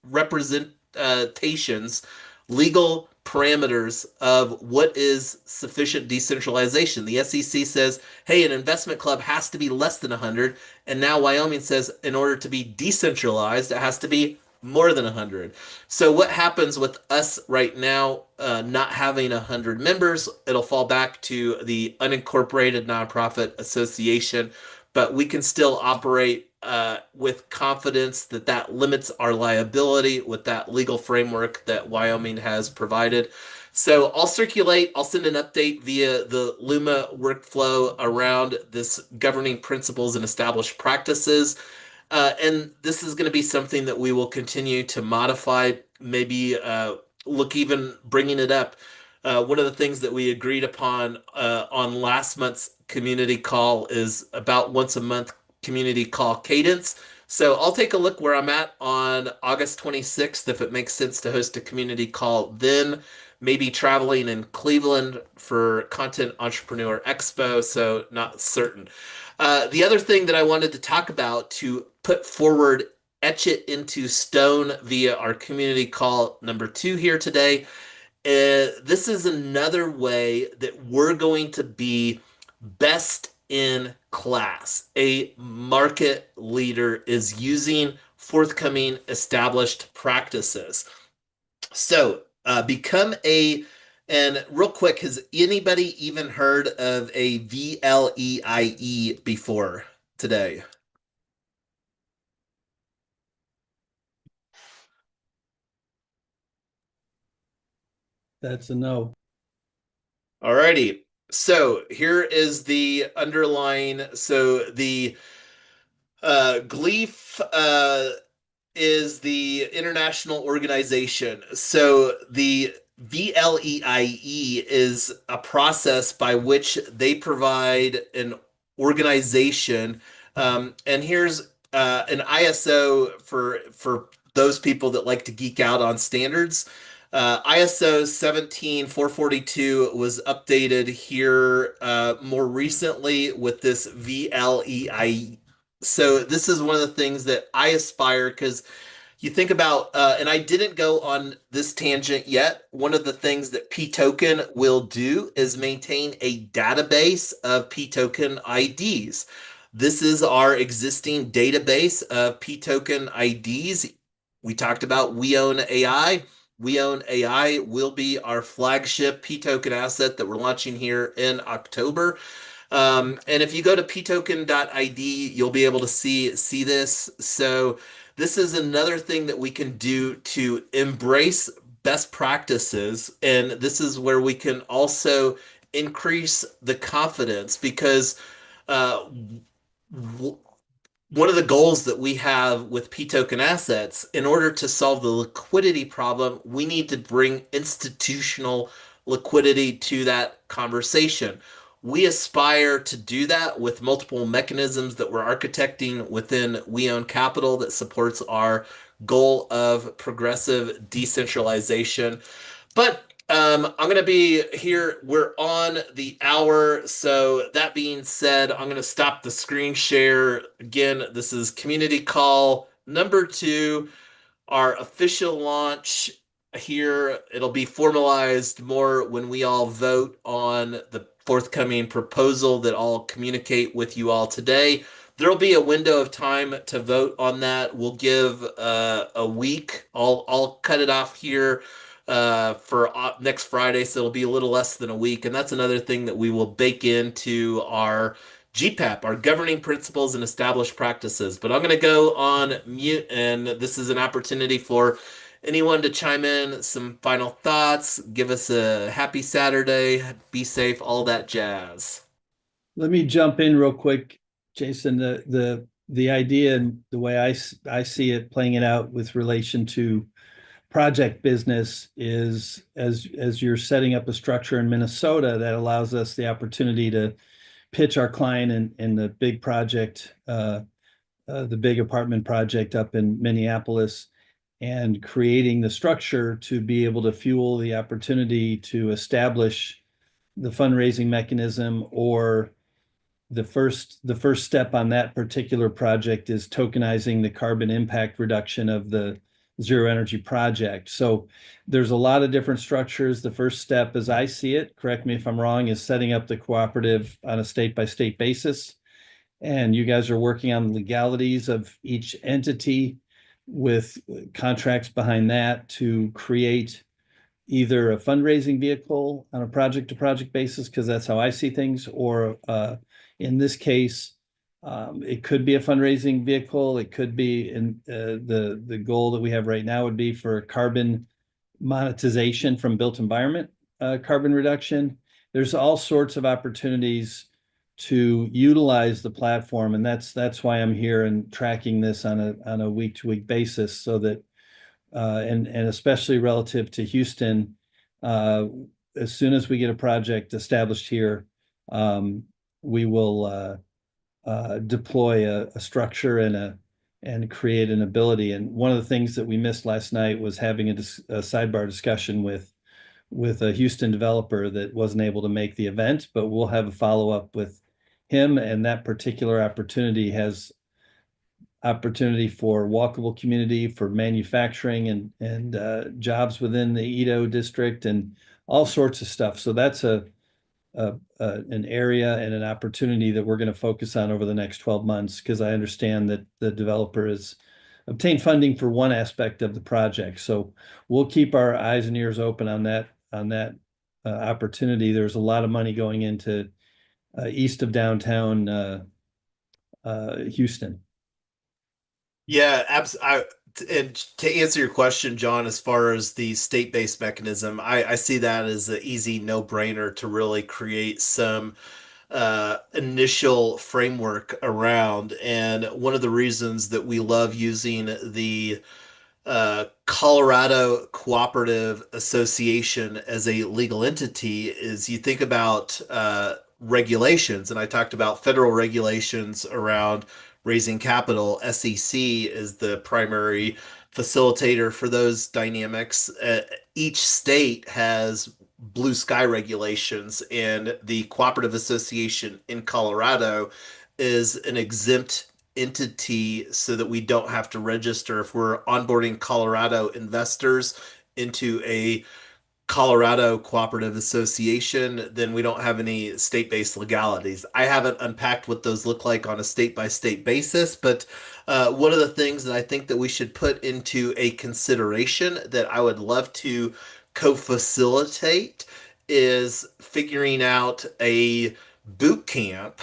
representations, legal parameters of what is sufficient decentralization. The SEC says, hey, an investment club has to be less than 100. And now Wyoming says, in order to be decentralized, it has to be more than 100. So what happens with us right now not having 100 members? It'll fall back to the Unincorporated Nonprofit Association, but we can still operate with confidence that that limits our liability with that legal framework that Wyoming has provided. So I'll send an update via the Luma workflow around this governing principles and established practices. And this is going to be something that we will continue to modify, maybe look even bringing it up. One of the things that we agreed upon on last month's community call is about once a month community call cadence. So I'll take a look where I'm at on August 26th, if it makes sense to host a community call then. Maybe traveling in Cleveland for Content Entrepreneur Expo, so not certain. The other thing that I wanted to talk about to put forward, etch it into stone via our community call number 2 here today. This is another way that we're going to be best in class. A market leader is using forthcoming established practices. So become and real quick, has anybody even heard of a VLEIE before today? That's a no. Alrighty. So here is the underlying. So the GLEAF is the international organization. So the VLEIE is a process by which they provide an organization. And here's an ISO for those people that like to geek out on standards. ISO 17442 was updated here more recently with this VLEIE. So this is one of the things that I aspire, because you think about, and I didn't go on this tangent yet. One of the things that pToken will do is maintain a database of pToken IDs. This is our existing database of pToken IDs. We talked about We Own AI. We Own AI will be our flagship pToken asset that we're launching here in October. And if you go to ptoken.id, you'll be able to see this. So this is another thing that we can do to embrace best practices. And this is where we can also increase the confidence because uh, one of the goals that we have with pToken assets, in order to solve the liquidity problem, we need to bring institutional liquidity to that conversation. We aspire to do that with multiple mechanisms that we're architecting within We Own Capital that supports our goal of progressive decentralization. But I'm going to be here. We're on the hour. So, that being said, I'm going to stop the screen share. Again, this is community call number 2, our official launch here. It'll be formalized more when we all vote on the forthcoming proposal that I'll communicate with you all today. There'll be a window of time to vote on that. We'll give a week. I'll cut it off here for next Friday, so it'll be a little less than a week. And that's another thing that we will bake into our GPAP, our governing principles and established practices. But I'm going to go on mute, and this is an opportunity for anyone to chime in, some final thoughts, give us a happy Saturday, be safe, all that jazz. Let me jump in real quick, Jason. The idea and the way I see it playing it out with relation to project business is as you're setting up a structure in Minnesota that allows us the opportunity to pitch our client in the big project, the big apartment project up in Minneapolis, and creating the structure to be able to fuel the opportunity to establish the fundraising mechanism, or the first step on that particular project is tokenizing the carbon impact reduction of the zero energy project. So there's a lot of different structures. The first step, as I see it, correct me if I'm wrong, is setting up the cooperative on a state by state basis. And you guys are working on the legalities of each entity with contracts behind that to create either a fundraising vehicle on a project to project basis, because that's how I see things, or in this case, it could be a fundraising vehicle. It could be in the goal that we have right now would be for carbon monetization from built environment carbon reduction. There's all sorts of opportunities to utilize the platform, and that's why I'm here and tracking this on a week to week basis, so that and especially relative to Houston, as soon as we get a project established here, we will deploy a structure and create an ability. And one of the things that we missed last night was having a sidebar discussion with a Houston developer that wasn't able to make the event, but we'll have a follow-up with him, and that particular opportunity has opportunity for walkable community, for manufacturing and jobs within the Edo district and all sorts of stuff. So that's an area and an opportunity that we're going to focus on over the next 12 months, because I understand that the developer has obtained funding for one aspect of the project. So we'll keep our eyes and ears open on that opportunity. There's a lot of money going into east of downtown Houston. Yeah, and to answer your question, John, as far as the state-based mechanism, I see that as an easy no-brainer to really create some initial framework around. And one of the reasons that we love using the Colorado Cooperative Association as a legal entity is you think about regulations, and I talked about federal regulations around raising capital. SEC is the primary facilitator for those dynamics. Each state has blue sky regulations, and the Cooperative Association in Colorado is an exempt entity so that we don't have to register if we're onboarding Colorado investors into a Colorado Cooperative Association, then we don't have any state-based legalities. I haven't unpacked what those look like on a state-by-state basis, but one of the things that I think that we should put into a consideration that I would love to co-facilitate is figuring out a boot camp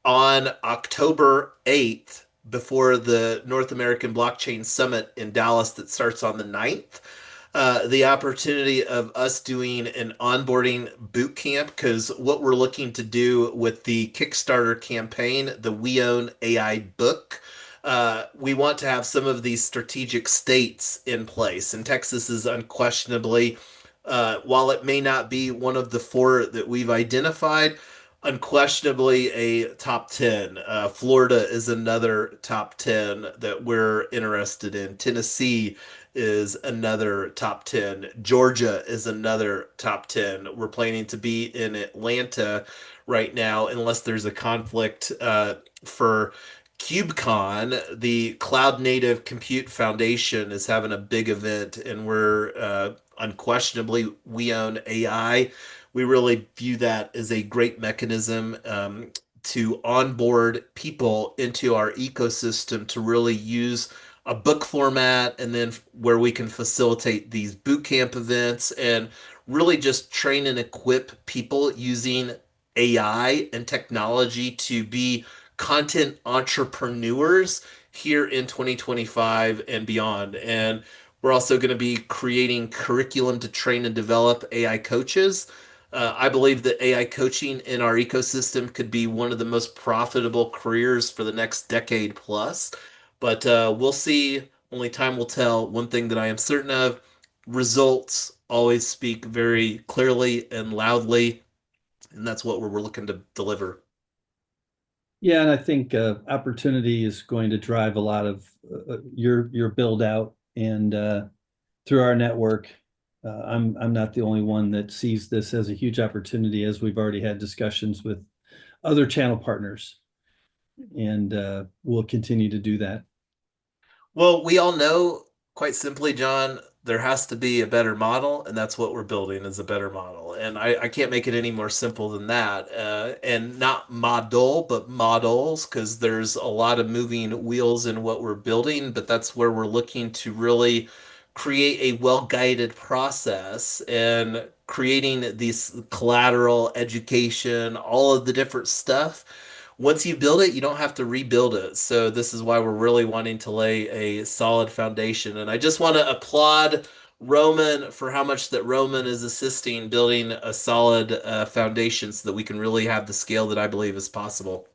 on October 8th before the North American Blockchain Summit in Dallas that starts on the 9th. the opportunity of us doing an onboarding boot camp, because what we're looking to do with the Kickstarter campaign, the We Own AI book, we want to have some of these strategic states in place. And Texas is unquestionably, while it may not be one of the four that we've identified, unquestionably a top 10. Florida is another top 10 that we're interested in. Tennessee is another top 10. Georgia is another top 10. We're planning to be in Atlanta right now, unless there's a conflict for KubeCon. The Cloud Native Compute Foundation is having a big event, and we're unquestionably, we own AI. We really view that as a great mechanism to onboard people into our ecosystem to really use a book format, and then where we can facilitate these boot camp events and really just train and equip people using AI and technology to be content entrepreneurs here in 2025 and beyond. And we're also going to be creating curriculum to train and develop AI coaches. I believe that AI coaching in our ecosystem could be one of the most profitable careers for the next decade plus. But we'll see. Only time will tell. One thing that I am certain of, results always speak very clearly and loudly. And that's what we're looking to deliver. Yeah, and I think opportunity is going to drive a lot of your build out, and through our network. I'm not the only one that sees this as a huge opportunity, as we've already had discussions with other channel partners, and we'll continue to do that. Well, we all know, quite simply, John, there has to be a better model, and that's what we're building is a better model. And I can't make it any more simple than that. And not model, but models, because there's a lot of moving wheels in what we're building, but that's where we're looking to really create a well-guided process and creating these collateral, education, all of the different stuff. Once you build it, you don't have to rebuild it. So this is why we're really wanting to lay a solid foundation. And I just want to applaud Roman for how much that Roman is assisting building a solid foundation so that we can really have the scale that I believe is possible.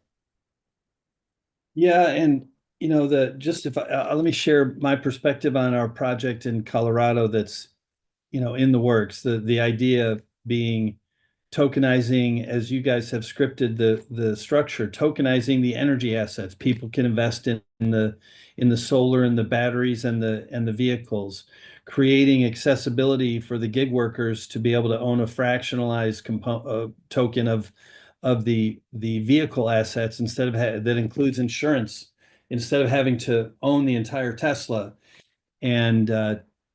Yeah, and the just if let me share my perspective on our project in Colorado that's in the works. The idea being tokenizing, as you guys have scripted the structure, tokenizing the energy assets. People can invest in the solar and the batteries and the vehicles, creating accessibility for the gig workers to be able to own a fractionalized token of the vehicle assets, instead of that includes insurance, instead of having to own the entire Tesla, and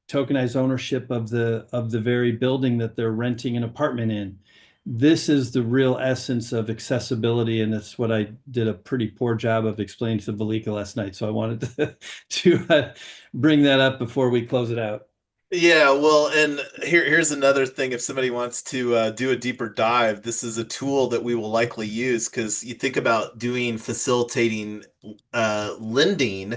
tokenized ownership of the very building that they're renting an apartment in. This is the real essence of accessibility, and that's what I did a pretty poor job of explaining to Valika last night. So I wanted to bring that up before we close it out. Yeah, well, and here's another thing. If somebody wants to do a deeper dive, this is a tool that we will likely use, because you think about doing facilitating lending,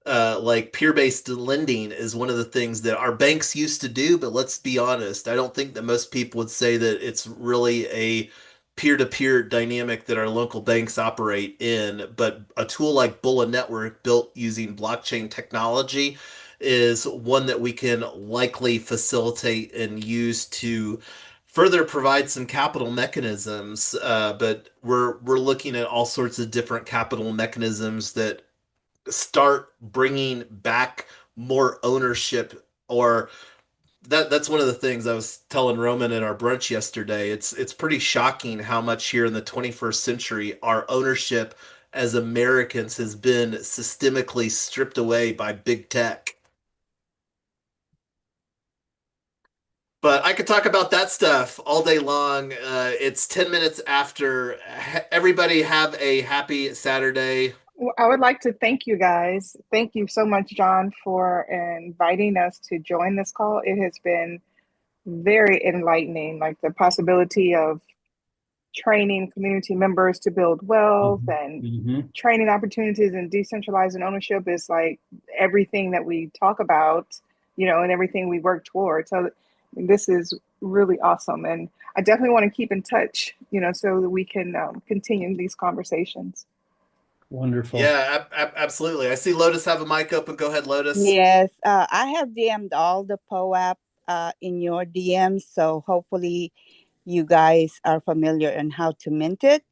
like peer-based lending is one of the things that our banks used to do. But let's be honest, I don't think that most people would say that it's really a peer-to-peer dynamic that our local banks operate in. But a tool like Bullet Network, built using blockchain technology, is one that we can likely facilitate and use to further provide some capital mechanisms. But we're looking at all sorts of different capital mechanisms that start bringing back more ownership. Or that's one of the things I was telling Roman at our brunch yesterday. It's pretty shocking how much here in the 21st century our ownership as Americans has been systemically stripped away by big tech. But I could talk about that stuff all day long. It's 10 minutes after. Everybody have a happy Saturday. Well, I would like to thank you guys. Thank you so much, John, for inviting us to join this call. It has been very enlightening, like the possibility of training community members to build wealth and training opportunities and decentralized ownership is like everything that we talk about and everything we work toward. So this is really awesome. And I definitely want to keep in touch, so that we can continue these conversations. Wonderful. Yeah, absolutely. I see Lotus have a mic open. Go ahead, Lotus. Yes, I have DM'd all the POAP in your DMs, so hopefully you guys are familiar on how to mint it.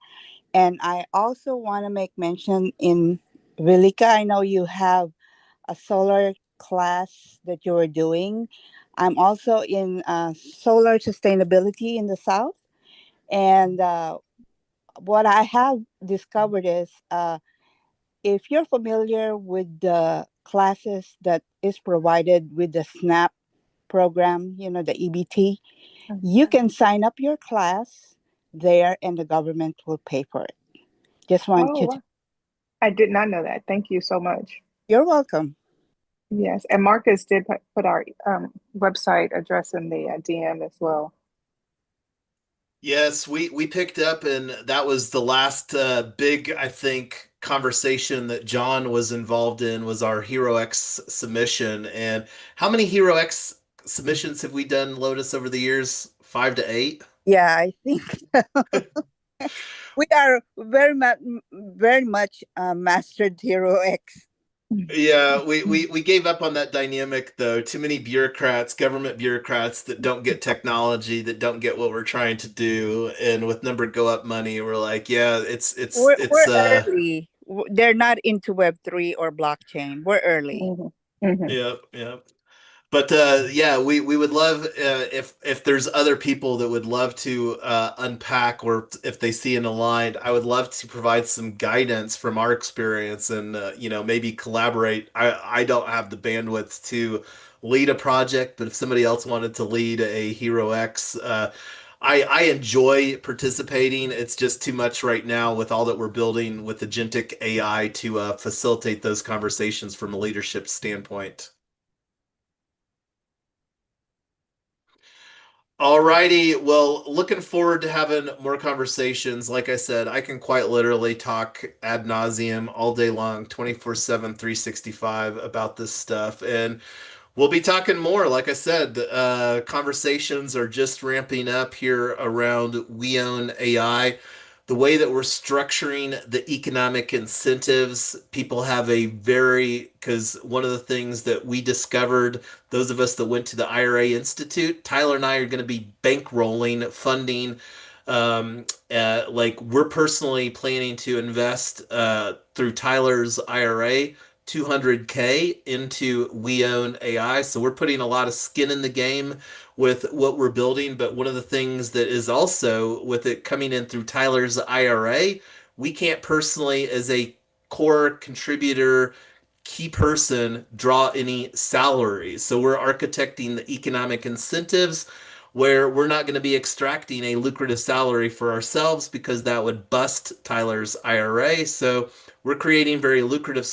And I also want to make mention in Vilika, I know you have a solar class that you are doing. I'm also in solar sustainability in the South. And what I have discovered is if you're familiar with the classes that is provided with the SNAP program, the EBT, you can sign up your class there and the government will pay for it. Just want Oh, you to. wow. I did not know that. Thank you so much. You're welcome. Yes, and Marcus did put our website address in the DM as well. Yes, we picked up, and that was the last big, I think, conversation that John was involved in was our Hero X submission. And how many Hero X submissions have we done, Lotus, over the years? 5 to 8? Yeah, I think we are very much mastered Hero X. Yeah, we gave up on that dynamic though. Too many bureaucrats, government bureaucrats that don't get technology, that don't get what we're trying to do. And with number go up money, we're like, yeah, We're early. They're not into Web3 or blockchain. We're early. yeah, yeah. But yeah, we would love if there's other people that would love to unpack, or if they see an aligned, I would love to provide some guidance from our experience, and maybe collaborate. I don't have the bandwidth to lead a project, but if somebody else wanted to lead a Hero X, I enjoy participating. It's just too much right now with all that we're building with agentic AI to facilitate those conversations from a leadership standpoint. Alrighty, well, looking forward to having more conversations. Like I said, I can quite literally talk ad nauseum all day long, 24/7, 365 about this stuff. And we'll be talking more. Like I said, conversations are just ramping up here around We Own AI. The way that we're structuring the economic incentives, people have a very, because one of the things that we discovered, those of us that went to the IRA Institute, Tyler and I are going to be bankrolling funding. Like we're personally planning to invest through Tyler's IRA 200K into We Own AI. So we're putting a lot of skin in the game with what we're building. But one of the things that is also with it coming in through Tyler's IRA, we can't personally, as a core contributor, key person, draw any salaries. So we're architecting the economic incentives where we're not going to be extracting a lucrative salary for ourselves because that would bust Tyler's IRA. So we're creating very lucrative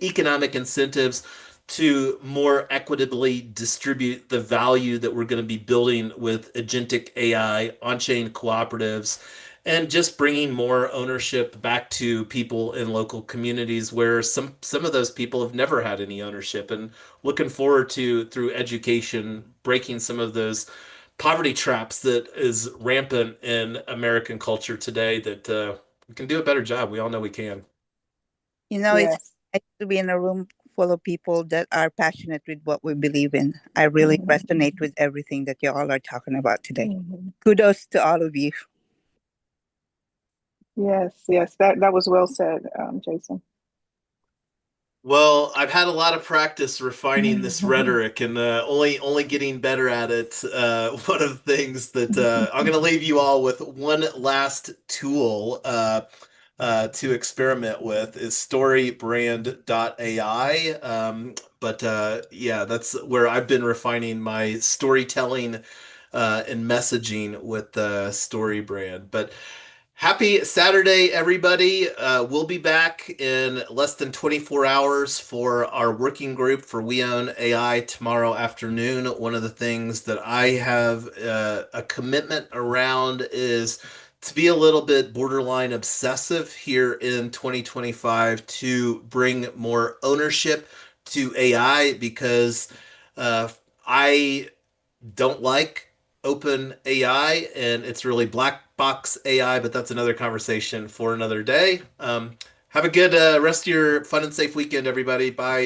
economic incentives to more equitably distribute the value that we're going to be building with agentic AI, on-chain cooperatives, and just bringing more ownership back to people in local communities where some of those people have never had any ownership, and looking forward to, through education, breaking some of those poverty traps that is rampant in American culture today, that we can do a better job. We all know we can. It's Yes. nice to be in a room full of people that are passionate with what we believe in. I really resonate with everything that you all are talking about today. Kudos to all of you. Yes, that was well said, Jason. Well, I've had a lot of practice refining this rhetoric, and only getting better at it. One of the things that I'm going to leave you all with one last tool to experiment with is storybrand.ai. But yeah, that's where I've been refining my storytelling and messaging with the StoryBrand. But happy Saturday, everybody. We'll be back in less than 24 hours for our working group for We Own AI tomorrow afternoon. One of the things that I have a commitment around is to be a little bit borderline obsessive here in 2025 to bring more ownership to AI, because I don't like open AI, and it's really black box AI, but that's another conversation for another day. Have a good rest of your fun and safe weekend, everybody. Bye.